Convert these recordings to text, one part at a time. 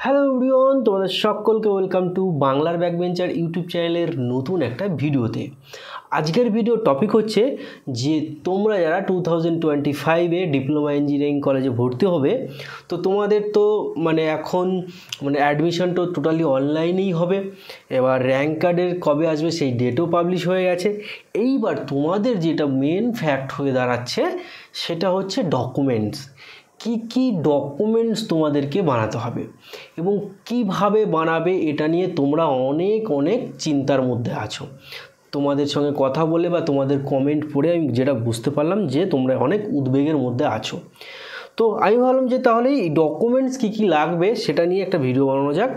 Hello everyone, তোমাদের সকলকে welcome to বাংলার ব্যাকবেঞ্চার ইউটিউব চ্যানেলের নতুন একটা ভিডিওতে। আজকের ভিডিও টপিক হচ্ছে যে তোমরা যারা 2025-এ ডিপ্লোমা ইঞ্জিনিয়ারিং কলেজে ভর্তি হবে, তো তোমাদের তো এখন অ্যাডমিশন তো টোটালি অনলাইনেই হবে। এবার র্যাঙ্ক কার্ডের কবে আসবে সেই ডেটও পাবলিশ হয়ে গেছে। এইবার তোমাদের যেটা মেন ফ্যাক্ট হয়ে দাঁড়াচ্ছে সেটা হচ্ছে ডকুমেন্টস। কি ডকুমেন্টস তোমাদেরকে বানাতে হবে এবং কিভাবে বানাবে এটা নিয়ে তোমরা অনেক চিন্তার মধ্যে আছো। তোমাদের সঙ্গে কথা বলে বা তোমাদের কমেন্ট পড়ে আমি যেটা বুঝতে পারলাম যে তোমরা অনেক উদ্বেগের মধ্যে আছো। তো আমি ভাবলাম যে তাহলে এই ডকুমেন্টস কী লাগবে সেটা নিয়ে একটা ভিডিও বানানো যাক।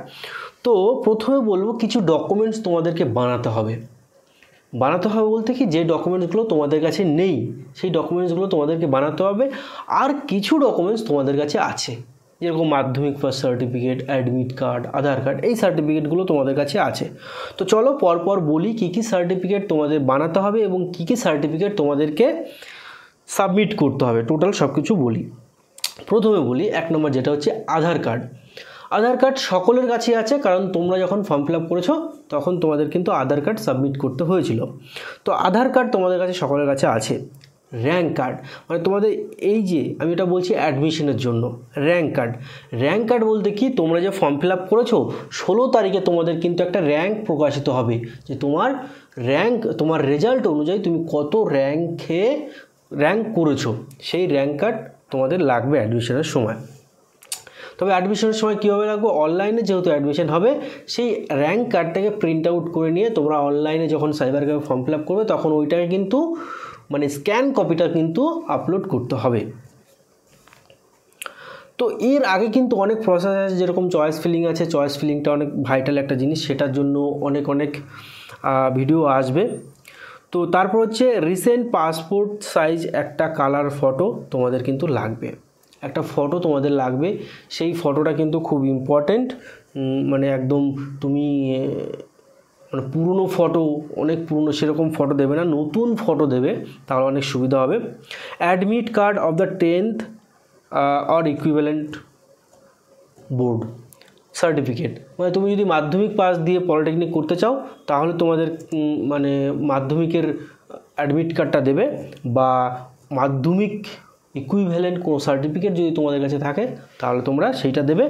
তো প্রথমে বলবো কিছু ডকুমেন্টস তোমাদেরকে বানাতে হবে বলতে কি, যে ডকুমেন্টসগুলো তোমাদের কাছে নেই সেই ডকুমেন্টসগুলো তোমাদেরকে বানাতে হবে। আর কিছু ডকুমেন্টস তোমাদের কাছে আছে, যেরকম মাধ্যমিক পাস সার্টিফিকেট, অ্যাডমিট কার্ড, আধার কার্ড, এই সার্টিফিকেটগুলো তোমাদের কাছে আছে। তো চলো পরপর বলি কী সার্টিফিকেট তোমাদের বানাতে হবে এবং কী সার্টিফিকেট তোমাদেরকে সাবমিট করতে হবে, টোটাল সব কিছু বলি। প্রথমে বলি 1 নম্বর, যেটা হচ্ছে আধার কার্ড। আধার কার্ড সকলের কাছেই আছে, কারণ তোমরা যখন ফর্ম ফিল আপ করেছো তখন তোমাদের কিন্তু আধার কার্ড সাবমিট করতে হয়েছিল। তো আধার কার্ড তোমাদের কাছে সকলের কাছে আছে। র্যাঙ্ক কার্ড, তোমাদের এই যে আমি এটা বলছি অ্যাডমিশনের জন্য র্যাঙ্ক কার্ড বলতে কি, তোমরা যে ফর্ম ফিল আপ করেছো 16 তারিখে তোমাদের কিন্তু একটা র্যাঙ্ক প্রকাশিত হবে, যে তোমার তোমার রেজাল্ট অনুযায়ী তুমি কত র্যাঙ্ক করেছো, সেই র্যাঙ্ক কার্ড তোমাদের লাগবে অ্যাডমিশনের সময়। তবে অ্যাডমিশনের সময় কীভাবে লাগবে, অনলাইনে যেহেতু অ্যাডমিশন হবে, সেই র্যাঙ্ক কার্ডটাকে প্রিন্ট আউট করে নিয়ে তোমরা অনলাইনে যখন cyber cafe form fill up করবে তখন ওইটাকে কিন্তু স্ক্যান কপিটা কিন্তু আপলোড করতে হবে। তো এর আগে কিন্তু অনেক প্রসেস আছে, যেরকম চয়েস ফিলিং আছে। চয়েস ফিলিংটা অনেক ভাইটাল একটা জিনিস, সেটার জন্য অনেক ভিডিও আসবে। তো তারপর হচ্ছে রিসেন্ট পাসপোর্ট সাইজ একটা কালার ফটো তোমাদের কিন্তু লাগবে, একটা ফটো তোমাদের লাগবে। সেই ফটোটা কিন্তু খুব ইম্পর্ট্যান্ট, একদম তুমি পুরনো ফটো, অনেক পুরনো সেরকম ফটো দেবে না, নতুন ফটো দেবে, তাহলে অনেক সুবিধা হবে। Admit card of the 10th or equivalent board certificate, তুমি যদি মাধ্যমিক পাস দিয়ে পলিটেকনিক করতে চাও তাহলে তোমাদের মাধ্যমিকের অ্যাডমিট কার্ডটা দেবে, বা মাধ্যমিক ইকুইভ্যালেন্ট কোনো সার্টিফিকেট যদি তোমাদের কাছে থাকে তাহলে তোমরা সেইটা দেবে।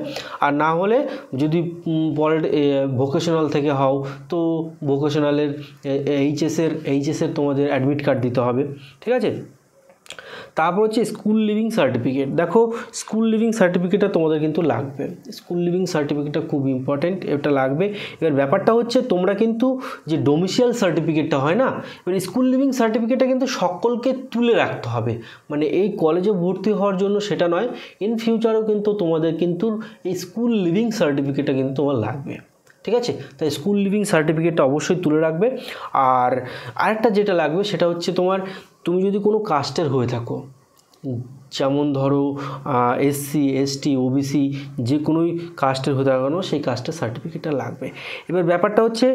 আর না হলে যদি ভোকেশনাল থেকে হও তো ভোকেশনালের এইচএসের তোমাদের অ্যাডমিট কার্ড দিতে হবে, ঠিক আছে। তারপর হচ্ছে স্কুল লিভিং সার্টিফিকেট। দেখো, স্কুল লিভিং সার্টিফিকেটটা তোমাদের কিন্তু লাগবে, স্কুল লিভিং সার্টিফিকেটটা খুব ইম্পর্ট্যান্ট, এটা লাগবে। এবার ব্যাপারটা হচ্ছে তোমরা কিন্তু যে ডোমিসাইল সার্টিফিকেটটা হয় না, এবার স্কুল লিভিং সার্টিফিকেটটা কিন্তু সকলকে তুলে রাখতে হবে, এই কলেজে ভর্তি হওয়ার জন্য সেটা নয়, ইন ফিউচারেও কিন্তু তোমাদের কিন্তু এই স্কুল লিভিং সার্টিফিকেটটা কিন্তু তোমার লাগবে, ঠিক আছে। তাই স্কুল লিভিং সার্টিফিকেটটা অবশ্যই তুলে রাখবে। আর আরেকটা যেটা লাগবে সেটা হচ্ছে তুমি যদি কোনো কাস্টের হয়ে থাকো, যেমন ধরো এসসি, এসটি, ওবিসি, যে কোনোই কাস্টের হতে থাকো না, সেই কাস্টের সার্টিফিকেটটা লাগবে। এবার ব্যাপারটা হচ্ছে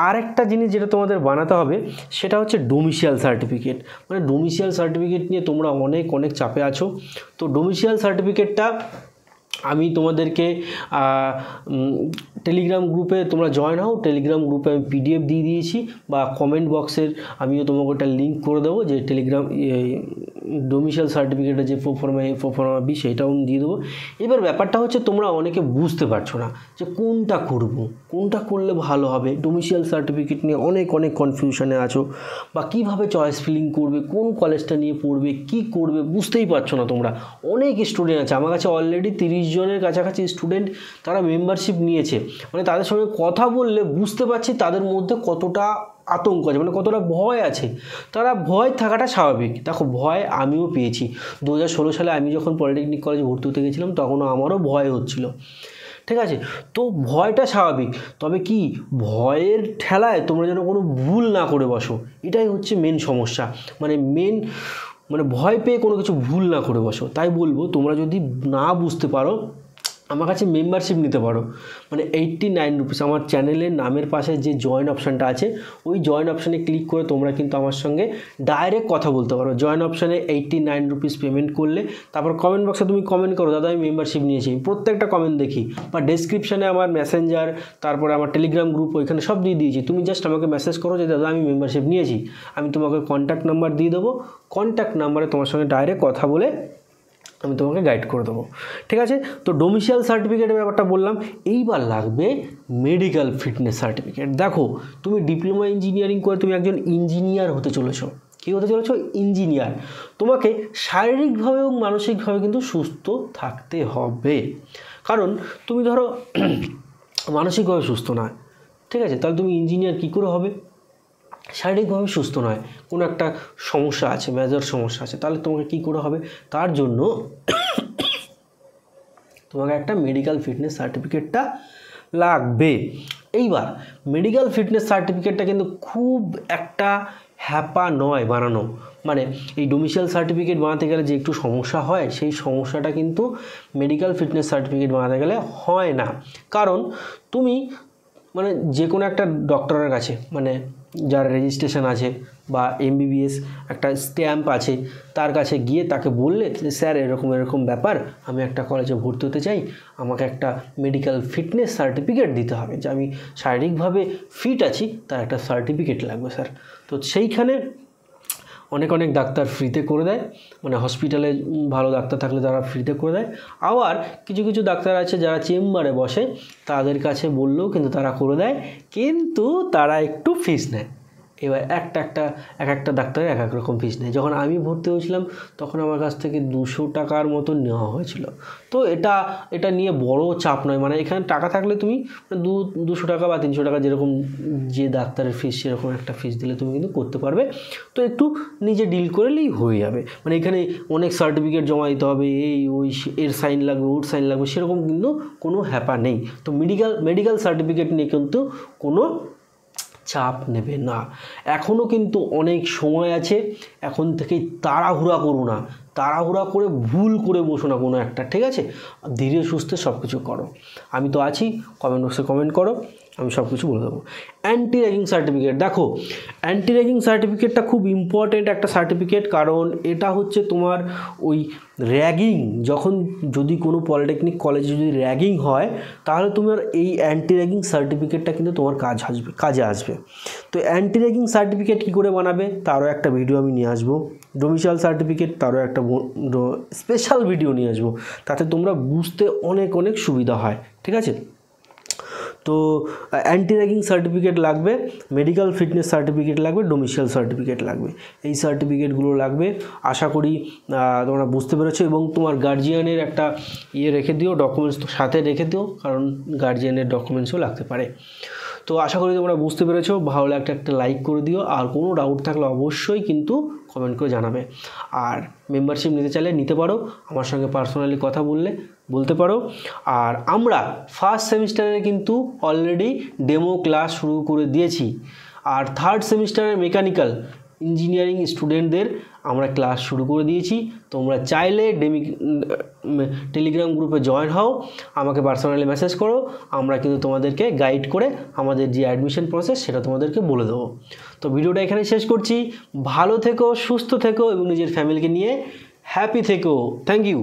আর একটা জিনিস যেটা তোমাদের বানাতে হবে সেটা হচ্ছে ডোমিসাইল সার্টিফিকেট। ডোমিসাইল সার্টিফিকেট নিয়ে তোমরা অনেক চাপে আছো। তো ডোমিসাইল সার্টিফিকেটটা আমি তোমাদেরকে টেলিগ্রাম গ্রুপে তোমরা জয়েন হও, টেলিগ্রাম গ্রুপে আমি পিডিএফ দিয়ে দিয়েছি, বা কমেন্ট বক্সের আমিও তোমাকে একটা লিঙ্ক করে দেবো, যে টেলিগ্রাম ডোমিসাইল সার্টিফিকেটের যে প্রোফর্মা এ প্রোফর্মা বি সেইটাও আমি দিয়ে দেবো। এবার ব্যাপারটা হচ্ছে তোমরা অনেকে বুঝতে পারছো না যে কোনটা করলে ভালো হবে। ডোমিসাইল সার্টিফিকেট নিয়ে অনেক কনফিউশনে আছো, বা কিভাবে চয়েস ফিলিং করবে, কোন কলেজটা নিয়ে পড়বে, কি করবে বুঝতেই পারছো না তোমরা। অনেক স্টুডেন্ট আছে আমার কাছে, অলরেডি 30 জনের কাছাকাছি স্টুডেন্ট তারা মেম্বারশিপ নিয়েছে। তাদের সঙ্গে কথা বললে বুঝতে পারছি তাদের মধ্যে কতটা আতঙ্ক আছে, কতটা ভয় আছে। তারা ভয় থাকাটা স্বাভাবিক, দেখো ভয় আমিও পেয়েছি। 2016 সালে আমি যখন পলিটেকনিক কলেজে ভর্তি হতে গেছিলাম তখনও আমারও ভয় হচ্ছিল, ঠিক আছে। তো ভয়টা স্বাভাবিক, তবে কি ভয়ের ঠেলায় তোমরা যেন কোনো ভুল না করে বসো, এটাই হচ্ছে মেন সমস্যা। ভয় পেয়ে কোনো কিছু ভুল না করে বসো। তাই বলবো তোমরা যদি না বুঝতে পারো আমার কাছে মেম্বারশিপ নিতে পারো, মানে 89 রুপিস। আমার চ্যানেলের নামের পাশে যে জয়েন অপশানটা আছে ওই জয়েন অপশানে ক্লিক করে তোমরা কিন্তু আমার সঙ্গে ডাইরেক্ট কথা বলতে পারো। জয়েন অপশানে 89 রুপিস পেমেন্ট করলে তারপর কমেন্ট বক্সে তুমি কমেন্ট করো, দাদা আমি মেম্বারশিপ নিয়েছি, প্রত্যেকটা কমেন্ট দেখি, বা ডেসক্রিপশানে আমার মেসেঞ্জার, তারপরে আমার টেলিগ্রাম গ্রুপ ওইখানে সব দিয়ে দিয়েছি। তুমি জাস্ট আমাকে মেসেজ করো যে দাদা আমি মেম্বারশিপ নিয়েছি, আমি তোমাকে কন্ট্যাক্ট নাম্বার দিয়ে দেবো, কন্ট্যাক্ট নাম্বারে তোমার সঙ্গে ডাইরেক্ট কথা বলে আমি তোমাকে গাইড করে দেবো, ঠিক আছে। তো ডোমিসাইল সার্টিফিকেটের ব্যাপারটা বললাম। এইবার লাগবে মেডিকেল ফিটনেস সার্টিফিকেট। দেখো তুমি ডিপ্লোমা ইঞ্জিনিয়ারিং করে তুমি একজন ইঞ্জিনিয়ার হতে চলেছো। কী হতে চলেছো? ইঞ্জিনিয়ার। তোমাকে শারীরিকভাবে এবং মানসিকভাবে কিন্তু সুস্থ থাকতে হবে। কারণ তুমি ধরো মানসিকভাবে সুস্থ না, ঠিক আছে, তাহলে তুমি ইঞ্জিনিয়ার কী করে হবে? শারীরিকভাবে সুস্থ নয়, কোনো একটা সমস্যা আছে, মেজর সমস্যা আছে, তাহলে তোমাকে কী করে হবে? তার জন্য তোমাকে একটা মেডিকেল ফিটনেস সার্টিফিকেটটা লাগবে। এইবার মেডিকেল ফিটনেস সার্টিফিকেটটা কিন্তু খুব একটা হ্যাপা নয় বানানো। মানে এই ডোমিসাইল সার্টিফিকেট বানাতে গেলে যে একটু সমস্যা হয়, সেই সমস্যাটা কিন্তু মেডিকেল ফিটনেস সার্টিফিকেট বানাতে গেলে হয় না। কারণ তুমি মানে যে কোনো একটা ডক্টরের কাছে, মানে যার রেজিস্ট্রেশন আছে বা এমবিবিএস একটা স্ট্যাম্প আছে, তার কাছে গিয়ে তাকে বললে যে স্যার এরকম এরকম ব্যাপার, আমি একটা কলেজে ভর্তি হতে চাই, আমাকে একটা মেডিকেল ফিটনেস সার্টিফিকেট দিতে হবে, যে আমি শারীরিকভাবে ফিট আছি, তার একটা সার্টিফিকেট লাগবে স্যার। তো সেইখানে অনেক অনেক ডাক্তার ফ্রিতে করে দেয়, মানে হসপিটালে ভালো ডাক্তার থাকলে তারা ফ্রিতে করে দেয়। আবার কিছু কিছু ডাক্তার আছে যারা চেম্বারে বসে, তাদের কাছে বললেও কিন্তু তারা করে দেয়, কিন্তু তারা একটু ফিস নেয়। এবার এক একটা ডাক্তারের এক এক রকম ফিস নেয়। যখন আমি ভর্তি হয়েছিলাম তখন আমার কাছ থেকে 200 টাকার মতো নেওয়া হয়েছিল। তো এটা নিয়ে বড় চাপ নয়, মানে এখানে টাকা থাকলে তুমি 200 টাকা বা 300 টাকা যেরকম যে ডাক্তারের ফিস সেরকম একটা ফিস দিলে তুমি কিন্তু করতে পারবে। তো একটু নিজে ডিল করলেই হয়ে যাবে। মানে এখানে অনেক সার্টিফিকেট জমা দিতে হবে, এই ওই এর সাইন লাগবে, ওর সাইন লাগবে, সেরকম কিন্তু কোনো হ্যাপা নেই। তো মেডিকেল সার্টিফিকেট নিয়ে কিন্তু কোনো চাপ নেবে না। এখনও কিন্তু অনেক সময় আছে, এখন থেকেই তাড়াহুড়া করো না, তাড়াহুড়া করে ভুল করে বসো না কোনো একটা, ঠিক আছে। ধীরে সুস্থে সব কিছু করো। আমি তো আছি, কমেন্ট বক্সে কমেন্ট করো, আমি সব কিছু বলে দেবো। অ্যান্টি র্যাগিং সার্টিফিকেট, দেখো অ্যান্টি র্যাগিং সার্টিফিকেটটা খুব ইম্পর্টেন্ট একটা সার্টিফিকেট। কারণ এটা হচ্ছে তোমার ওই র্যাগিং, যখন যদি কোনো পলিটেকনিক কলেজে যদি র্যাগিং হয়, তাহলে তোমার এই অ্যান্টি র্যাগিং সার্টিফিকেটটা কিন্তু তোমার কাজে আসবে। তো অ্যান্টি র্যাগিং সার্টিফিকেট কী করে বানাবে তারও একটা ভিডিও আমি নিয়ে আসবো। ডোমিসাইল সার্টিফিকেট তারও একটা স্পেশাল ভিডিও নিয়ে আসবো, তাতে তোমরা বুঝতে অনেক অনেক সুবিধা হয়, ঠিক আছে। তো অ্যান্টি র্যাগিং সার্টিফিকেট লাগবে, মেডিকেল ফিটনেস সার্টিফিকেট লাগবে, ডোমিসাইল সার্টিফিকেট লাগবে। এই সার্টিফিকেটগুলো লাগবে। আশা করি তোমরা বুঝতে পেরেছো। এবং তোমার গার্জিয়ানের একটা রেখে দিও, ডকুমেন্টস তো সাথে রেখে দিও, কারণ গার্জিয়ানের ডকুমেন্টসও লাগতে পারে। তো আশা করি তোমরা বুঝতে পেরেছো। ভালো লাগলে একটা লাইক করে দিও, আর কোনো ডাউট থাকলে অবশ্যই কিন্তু কমেন্ট করে জানাবে। আর মেম্বারশিপ নিতে চাইলে নিতে পারো, আমার সঙ্গে পার্সোনালি কথা বলতে পারো। আর আমরা ফার্স্ট সেমিস্টারে কিন্তু অলরেডি ডেমো ক্লাস শুরু করে দিয়েছি। আর থার্ড সেমিস্টারের মেকানিক্যাল ইঞ্জিনিয়ারিং স্টুডেন্টদের আমরা ক্লাস শুরু করে দিয়েছি। তোমরা চাইলে টেলিগ্রাম গ্রুপে জয়েন হও, আমাকে পার্সোনালি মেসেজ করো, আমরা কিন্তু তোমাদেরকে গাইড করে আমাদের যে অ্যাডমিশন প্রসেস সেটা তোমাদেরকে বলে দেবো। তো ভিডিওটা এখানে শেষ করছি। ভালো থেকো, সুস্থ থেকো এবং নিজের ফ্যামিলিকে নিয়ে হ্যাপি থেকো। Thank you.